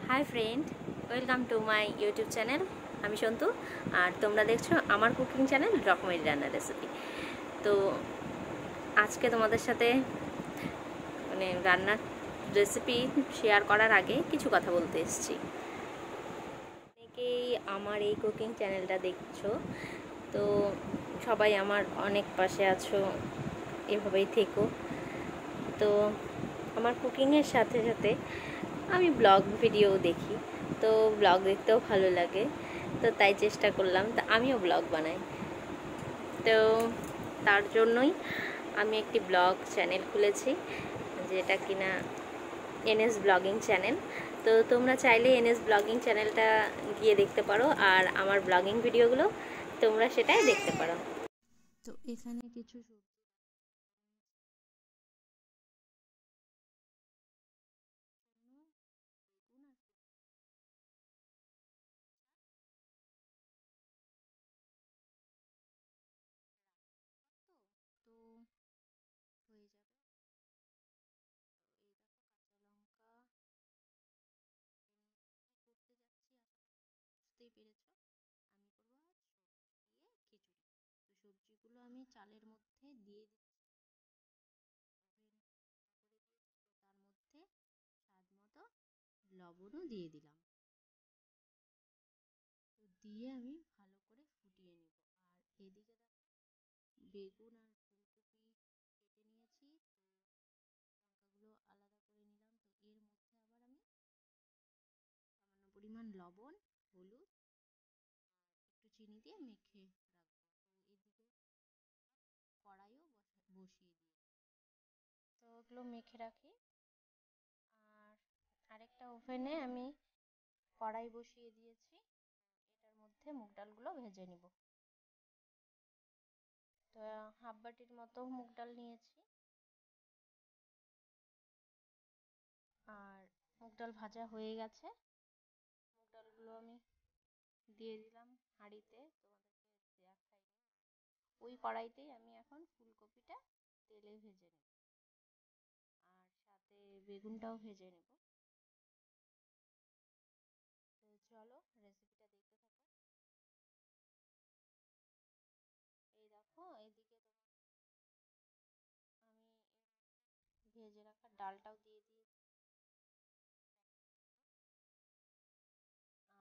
High friend welcome to my YouTube channel आमी सन्तु और तुम्हारा देखो आमार कुकिंग चैनल रकमेरी रान्ना रेसिपि। तो आज के तुम्हारे साथे माने रान्नार रेसिपि शेयर करार आगे किछु कथा बोलते एसेछि। अनेकेई आमार এই कुकिंग चैनलটা देखছো, तो सबाई आमार अनेक पाशे आछो, एभाবেই থেকো। तो आमार कुकिंगের साथे साथे আমি ব্লগ ভিডিও দেখি, তো ব্লগ দেখতেও ভালো লাগে, তো তাই চেষ্টা করলাম তো আমিও ব্লগ বানাই। তো তার জন্যই আমি একটি ব্লগ চ্যানেল খুলেছি, যেটা কিনা এনএস ব্লগিং চ্যানেল। তো তোমরা চাইলে এনএস ব্লগিং চ্যানেলটা গিয়ে দেখতে পারো, আর আমার ব্লগিং ভিডিওগুলো তোমরা সেটাই দেখতে পারো। তো এখানে কিছু তো হয়ে যাবে। করতে যাচ্ছি, বুঝতেই পেরেছো আমি করবো আজ দিয়ে খিচুড়ি। তো সবজিগুলো আমি চালের মধ্যে দিয়ে দিচ্ছি, তার মধ্যে স্বাদ মতো লবণও দিয়ে দিলাম। তো দিয়ে আমি ভালো করে ফুটিয়ে নেব। আর এদিকে বেগুন আর ফুলকপি কেটে নিয়েছি, তো লঙ্কাগুলো আলাদা করে নিলাম। তো এর মধ্যে আবার আমি সামান্য পরিমাণ লবণ, হলুদ একটু চিনি দিয়ে মেখে রাখবো। তো এদিকে কড়াইও বসিয়ে দিই, তো ওগুলো মেখে রাখি। আর আরেকটা ওভেনে আমি কড়াই বসিয়ে দিয়েছি, এটার মধ্যে মুগ ডালগুলো ভেজে নিব। তো হাফ বাটির মতো মুগ ডাল নিয়েছি, আর মুগ ডাল ভাজা হয়ে গেছে। মুগ ডালগুলো আমি দিয়ে দিলাম হাঁড়িতে, তোমাদেরকে দেখাইনি। ওই কড়াইতেই আমি এখন ফুলকপিটা তেলে ভেজে নেব, আর সাথে বেগুনটাও ভেজে নেব। তো চলো রেসিপিটা দেখতে থাকো। এই দেখো, এইদিকে আমি ভেজে রাখা ডালটাও দিয়ে দিয়েছি,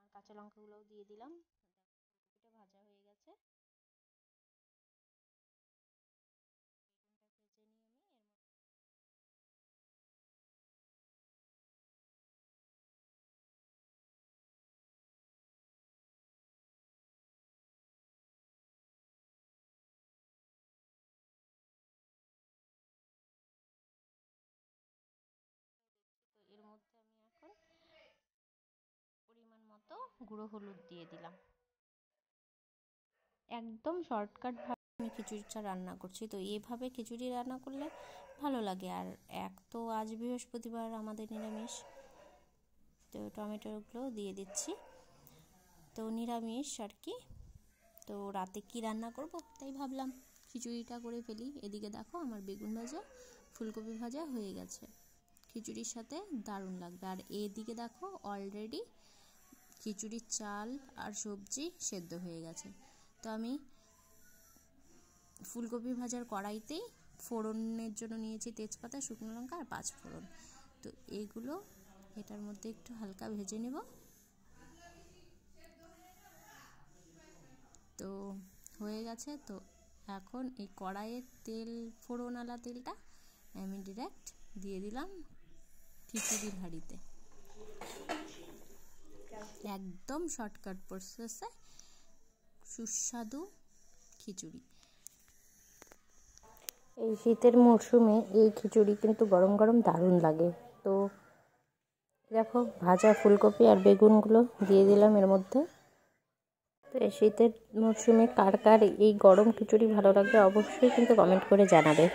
আর কাঁচা লঙ্কাগুলোও দিয়ে দিলাম। ফুলকপিটা ভাজা হয়ে গেছে, বেগুনটা ভেজে নিয়ে আমি এর মধ্যে আমি এখন পরিমাণ মতো গুঁড়ো হলুদ দিয়ে দিলাম। একদম শর্টকাট ভাবে আমি খিচুড়িটা রান্না করছি। তো এইভাবে খিচুড়ি রান্না করলে ভালো লাগে। আর এক তো আজ বৃহস্পতিবার আমাদের নিরামিষ, তো টমেটোগুলো দিয়ে দিচ্ছি। তো নিরামিষ আর কি, তো রাতে কি রান্না করব তাই ভাবলাম খিচুড়িটা করে ফেলি। এদিকে দেখো আমার বেগুন ভাজা, ফুলকপি ভাজা হয়ে গেছে, খিচুড়ির সাথে দারুণ লাগবে। আর এদিকে দেখো অলরেডি খিচুড়ির চাল আর সবজি সেদ্ধ হয়ে গেছে। তো আমি ফুলকপি ভাজার কড়াইতেই ফোড়নের জন্য নিয়েছি তেজপাতা, শুকনো লঙ্কা আর 5 ফোড়ন। তো এইগুলো এটার মধ্যে একটু হালকা ভেজে নেব। তো হয়ে গেছে। তো এখন এই কড়াইয়ের তেল, ফোড়নওয়ালা তেলটা আমি ডিরেক্ট দিয়ে দিলাম খিচুড়ির হাঁড়িতে। একদম শর্টকাট প্রসেসে সুস্বাদু খিচুড়ি। এই শীতের মরশুমে এই খিচুড়ি কিন্তু গরম গরম দারুণ লাগে। তো দেখো ভাজা ফুলকপি আর বেগুনগুলো দিয়ে দিলাম এর মধ্যে। তো এই শীতের মরশুমে কার কার এই গরম খিচুড়ি ভালো লাগবে অবশ্যই কিন্তু কমেন্ট করে জানাবে।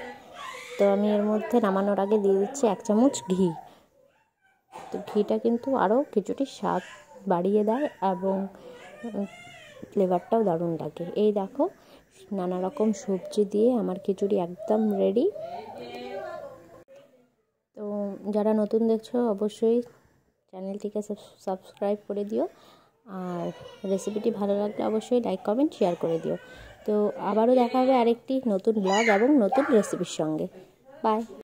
তো আমি এর মধ্যে নামানোর আগে দিয়ে দিচ্ছি 1 চামচ ঘি। তো ঘিটা কিন্তু আরও খিচুড়ির স্বাদ বাড়িয়ে দেয় এবং ফ্লেভারটাও দারুণ লাগে। এই দেখো নানা রকম সবজি দিয়ে আমার খিচুড়ি একদম রেডি। তো যারা নতুন দেখছো অবশ্যই চ্যানেলটিকে সাবস্ক্রাইব করে দিও। আর রেসিপিটি ভালো লাগলে অবশ্যই লাইক কমেন্ট শেয়ার করে দিও। তো আবারও দেখা হবে আরেকটি নতুন ব্লগ এবং নতুন রেসিপির সঙ্গে। বাই।